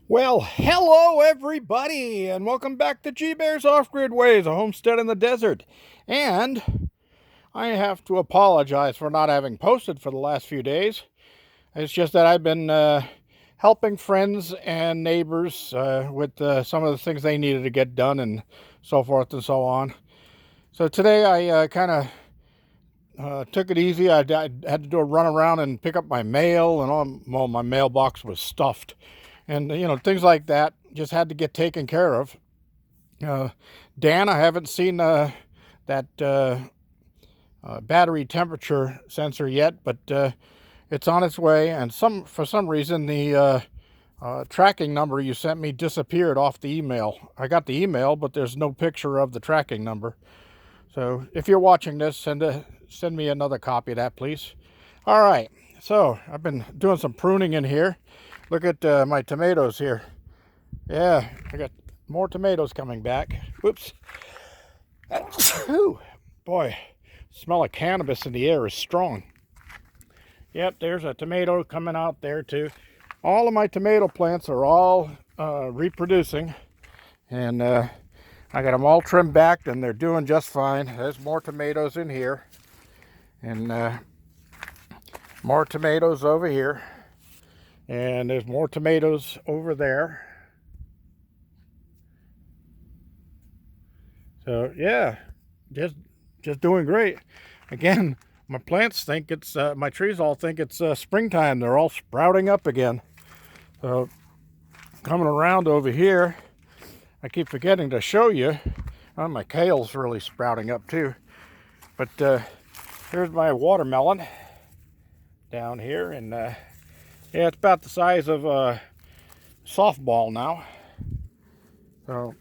Well, hello everybody, and welcome back to G Bear's Off-Grid Ways, a homestead in the desert. And I have to apologize for not having posted for the last few days. It's just that I've been helping friends and neighbors with some of the things they needed to get done and so forth and so on. So today I kind of took it easy. I had to do a run around and pick up my mail, and all. Well, my mailbox was stuffed. And, things like that just had to get taken care of. Dan, I haven't seen that battery temperature sensor yet, but it's on its way. And for some reason, the tracking number you sent me disappeared off the email. I got the email, but there's no picture of the tracking number. So if you're watching this, send me another copy of that, please. All right. So I've been doing some pruning in here. Look at my tomatoes here. Yeah, I got more tomatoes coming back. Whoops. Ooh, boy, smell of cannabis in the air is strong. Yep, there's a tomato coming out there too. All of my tomato plants are all reproducing. And I got them all trimmed back and they're doing just fine. There's more tomatoes in here. And more tomatoes over here. And there's more tomatoes over there. So yeah, just doing great. Again, my plants think it's my trees all think it's springtime. They're all sprouting up again. So coming around over here, I keep forgetting to show you. Oh, my kale's really sprouting up too. But here's my watermelon down here, and yeah, it's about the size of a softball now. So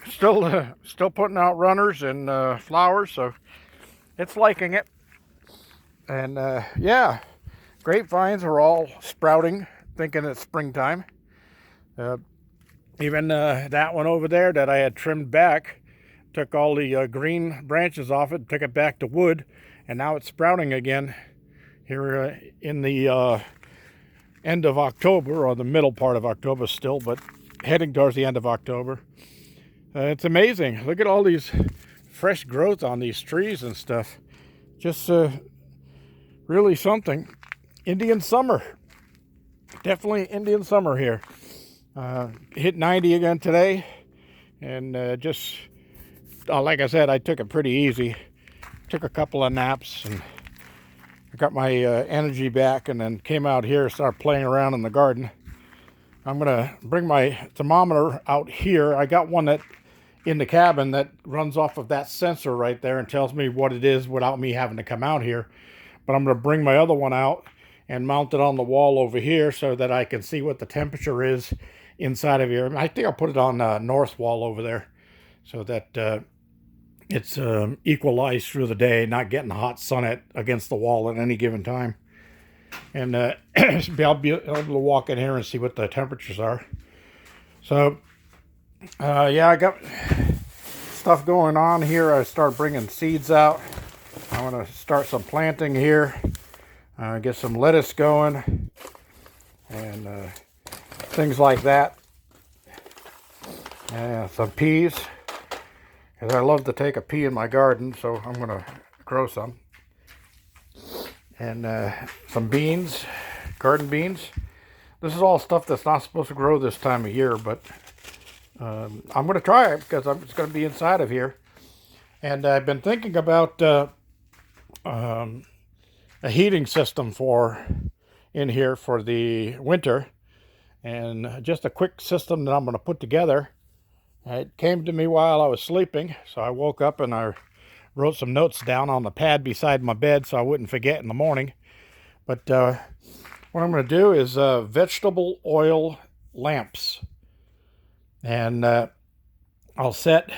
still putting out runners and flowers, so it's liking it. And yeah, grapevines are all sprouting, thinking it's springtime. Even that one over there that I had trimmed back, took all the green branches off it, took it back to wood, and now it's sprouting again here in the end of October, or the middle part of October still, but heading towards the end of October. It's amazing. Look at all these fresh growth on these trees and stuff. Just really something. Indian summer. Definitely Indian summer here. Hit 90 again today. And just, like I said, I took it pretty easy. Took a couple of naps and I got my energy back, and then came out here and started playing around in the garden. I'm going to bring my thermometer out here. I got one that in the cabin that runs off of that sensor right there and tells me what it is without me having to come out here. But I'm going to bring my other one out and mount it on the wall over here so that I can see what the temperature is inside of here. I think I'll put it on the north wall over there so that it's equalized through the day, not getting the hot sun against the wall at any given time. And I'll be able to walk in here and see what the temperatures are. So, yeah, I got stuff going on here. I start bringing seeds out. I want to start some planting here. Get some lettuce going. And things like that. Some peas. Because I love to take a pea in my garden, so I'm going to grow some. And some beans, garden beans. This is all stuff that's not supposed to grow this time of year, but I'm going to try it because it's going to be inside of here. And I've been thinking about a heating system in here for the winter. And just a quick system that I'm going to put together. It came to me while I was sleeping, so I woke up and I wrote some notes down on the pad beside my bed so I wouldn't forget in the morning. But what I'm going to do is vegetable oil lamps. And I'll set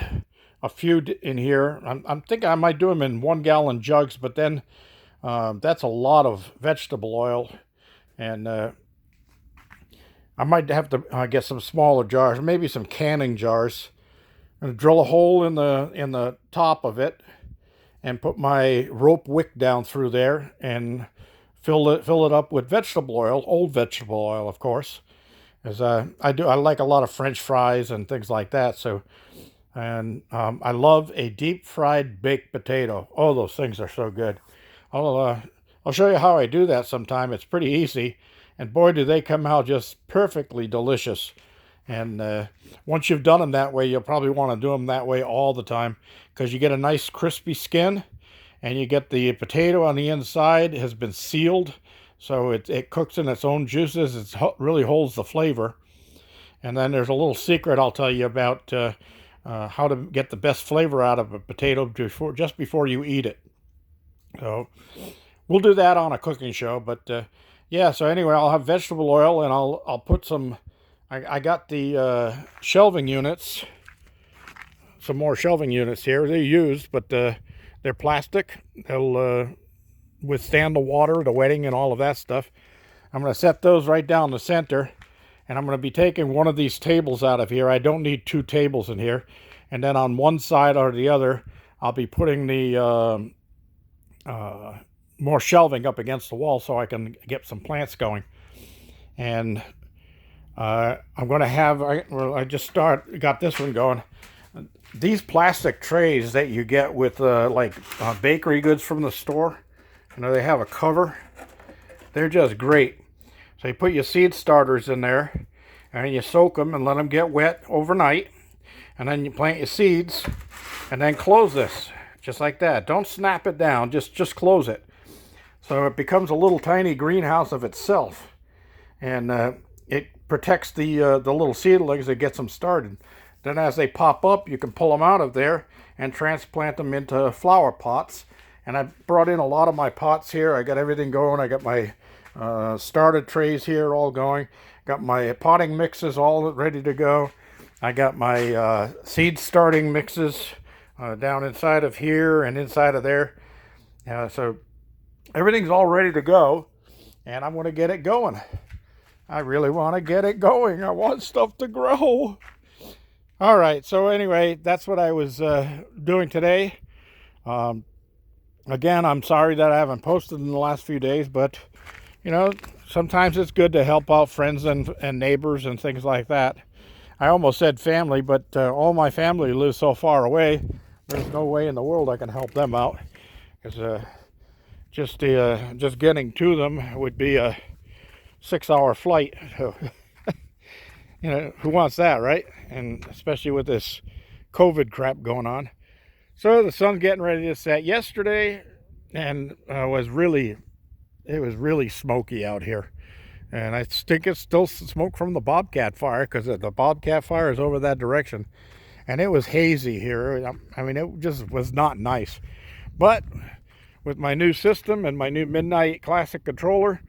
a few in here. I'm thinking I might do them in 1 gallon jugs, but then that's a lot of vegetable oil. And I might have to get some smaller jars, maybe some canning jars, and drill a hole in the top of it, and put my rope wick down through there, and fill it up with vegetable oil, old vegetable oil, of course, As I like a lot of French fries and things like that. So, and I love a deep fried baked potato. Oh, those things are so good. I'll show you how I do that sometime. It's pretty easy, and boy, do they come out just perfectly delicious. And once you've done them that way, you'll probably want to do them that way all the time, because you get a nice crispy skin, and you get the potato on the inside has been sealed, so it cooks in its own juices. It really holds the flavor. And then there's a little secret I'll tell you about how to get the best flavor out of a potato just before you eat it. So we'll do that on a cooking show. But yeah, so anyway, I'll have vegetable oil, and I'll put some. I got the shelving units, some more shelving units here. They're used, but they're plastic. They'll withstand the water, the wetting, and all of that stuff. I'm going to set those right down the center, and I'm going to be taking one of these tables out of here. I don't need two tables in here. And then on one side or the other, I'll be putting the more shelving up against the wall so I can get some plants going. And I'm going to have, I just got this one going. These plastic trays that you get with like bakery goods from the store, you know, they have a cover. They're just great. So you put your seed starters in there, and you soak them and let them get wet overnight, and then you plant your seeds, and then close this just like that. Don't snap it down, just close it, so it becomes a little tiny greenhouse of itself, and it protects the little seedlings that gets them started. Then as they pop up, you can pull them out of there and transplant them into flower pots. And I brought in a lot of my pots here. I got everything going. I got my starter trays here all going. Got my potting mixes all ready to go. I got my seed starting mixes down inside of here and inside of there. So everything's all ready to go, and I'm going to get it going. I really want to get it going. I want stuff to grow. All right, so anyway, that's what I was doing today. Again, I'm sorry that I haven't posted in the last few days, but, you know, sometimes it's good to help out friends and neighbors and things like that. I almost said family, but all my family lives so far away, there's no way in the world I can help them out. Because just getting to them would be a 6-hour flight. So, you know, who wants that, right? And especially with this COVID crap going on. So the sun's getting ready to set. Yesterday, and it was really smoky out here. And I think it's still smoke from the Bobcat Fire, because the Bobcat Fire is over that direction. And it was hazy here. I mean, it just was not nice. But with my new system and my new Midnight Classic controller,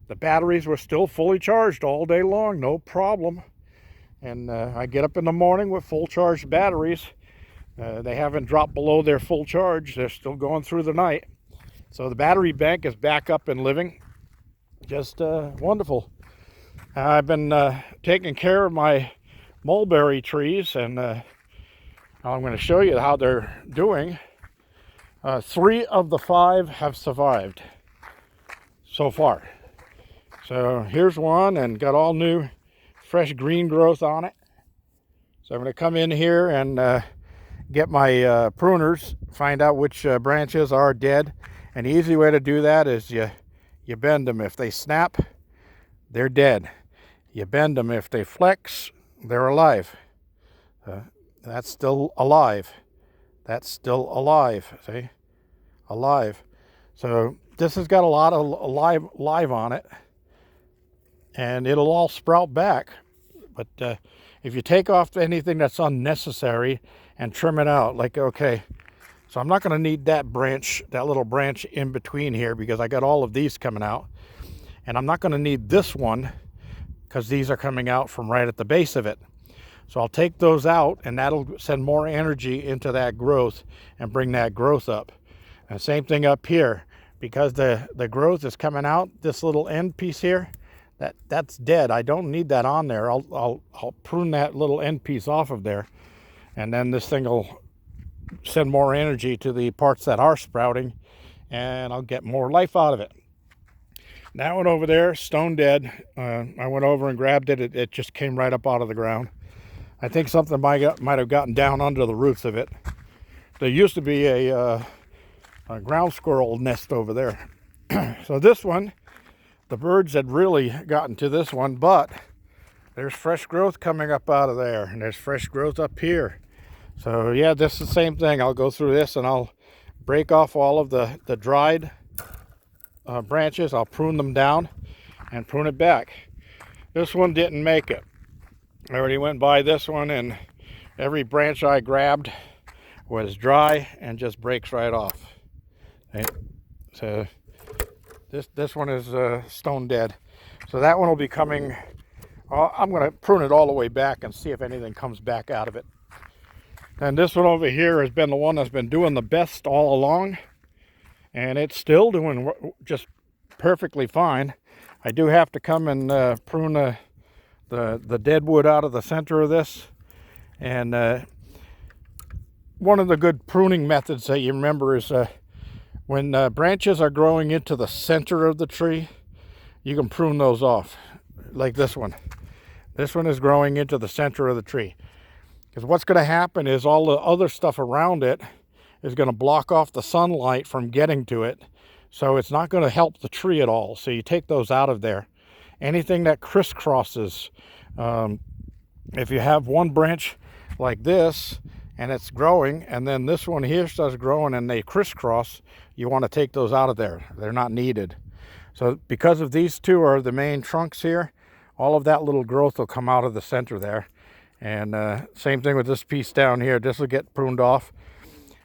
the batteries were still fully charged all day long, no problem. And I get up in the morning with full charged batteries. They haven't dropped below their full charge. They're still going through the night. So the battery bank is back up and living. Just wonderful. I've been taking care of my mulberry trees, and I'm going to show you how they're doing. 3 of the 5 have survived so far. So here's one, and got all new fresh green growth on it. So I'm going to come in here and get my pruners, find out which branches are dead. And the easy way to do that is you bend them. If they snap, they're dead. You bend them. If they flex, they're alive. That's still alive. That's still alive. See? Alive. So this has got a lot of live on it. And it'll all sprout back. But if you take off anything that's unnecessary and trim it out, like, okay, so I'm not going to need that branch, that little branch in between here, because I got all of these coming out. And I'm not going to need this one, because these are coming out from right at the base of it. So I'll take those out, and that'll send more energy into that growth and bring that growth up. And same thing up here, because the growth is coming out, this little end piece here, that's dead. I don't need that on there. I'll prune that little end piece off of there, and then this thing will send more energy to the parts that are sprouting, and I'll get more life out of it. That one over there, stone dead. I went over and grabbed it. It just came right up out of the ground. I think something might have gotten down under the roots of it. There used to be a ground squirrel nest over there. So this one, the birds had really gotten to this one, but there's fresh growth coming up out of there, and there's fresh growth up here. So yeah, this is the same thing. I'll go through this and I'll break off all of the dried branches. I'll prune them down and prune it back. This one didn't make it. I already went by this one, and every branch I grabbed was dry and just breaks right off. Okay. So this one is stone dead. So that one will be coming. I'm going to prune it all the way back and see if anything comes back out of it. And this one over here has been the one that's been doing the best all along, and it's still doing just perfectly fine. I do have to come and prune the dead wood out of the center of this. And one of the good pruning methods that you remember is when branches are growing into the center of the tree, you can prune those off, like this one. This one is growing into the center of the tree. Because what's going to happen is all the other stuff around it is going to block off the sunlight from getting to it. So it's not going to help the tree at all. So you take those out of there. Anything that crisscrosses, if you have one branch like this and it's growing, and then this one here starts growing and they crisscross, you want to take those out of there. They're not needed. So because of these two are the main trunks here, all of that little growth will come out of the center there. And same thing with this piece down here. This will get pruned off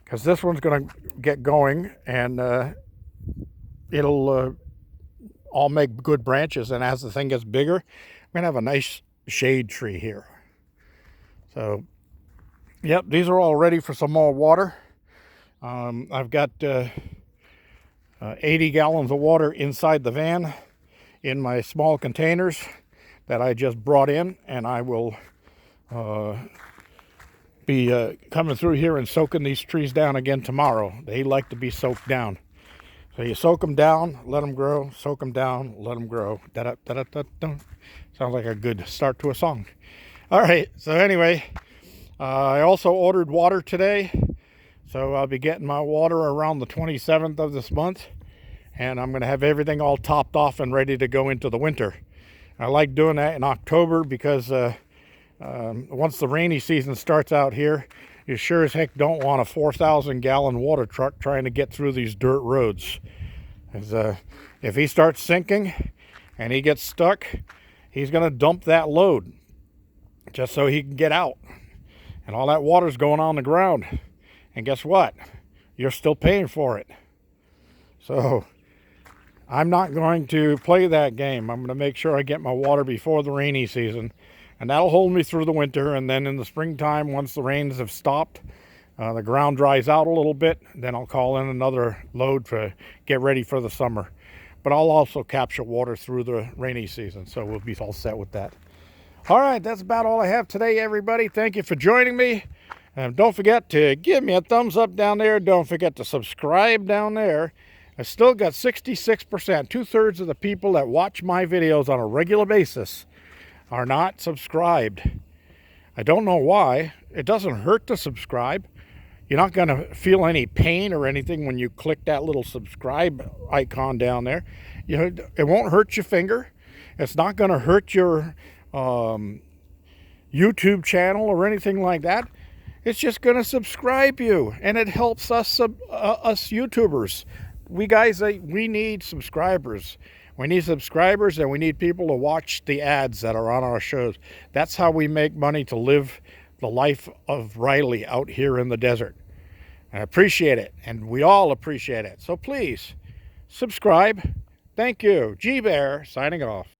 because this one's going to get going, and it'll all make good branches. And as the thing gets bigger, I'm going to have a nice shade tree here. So, yep, these are all ready for some more water. I've got 80 gallons of water inside the van in my small containers that I just brought in, and I will be coming through here and soaking these trees down again tomorrow. They like to be soaked down. So you soak them down, let them grow, soak them down, let them grow. Da-da-da-da-da-da. Sounds like a good start to a song. All right, so anyway, I also ordered water today. So I'll be getting my water around the 27th of this month. And I'm going to have everything all topped off and ready to go into the winter. I like doing that in October because once the rainy season starts out here, you sure as heck don't want a 4,000 gallon water truck trying to get through these dirt roads. If he starts sinking and he gets stuck, he's going to dump that load just so he can get out. And all that water's going on the ground. And guess what? You're still paying for it. So I'm not going to play that game. I'm going to make sure I get my water before the rainy season. And that'll hold me through the winter. And then in the springtime, once the rains have stopped, the ground dries out a little bit, then I'll call in another load to get ready for the summer. But I'll also capture water through the rainy season, so we'll be all set with that. All right, that's about all I have today, everybody. Thank you for joining me. Don't forget to give me a thumbs up down there. Don't forget to subscribe down there. I still got 66%, 2/3 of the people that watch my videos on a regular basis are not subscribed. I don't know why. It doesn't hurt to subscribe. You're not going to feel any pain or anything when you click that little subscribe icon down there. You know, it won't hurt your finger. It's not going to hurt your YouTube channel or anything like that. It's just going to subscribe you, and it helps us YouTubers. We need subscribers. We need subscribers, and we need people to watch the ads that are on our shows. That's how we make money to live the life of Riley out here in the desert. I appreciate it, and we all appreciate it. So please, subscribe. Thank you. G-Bear, signing off.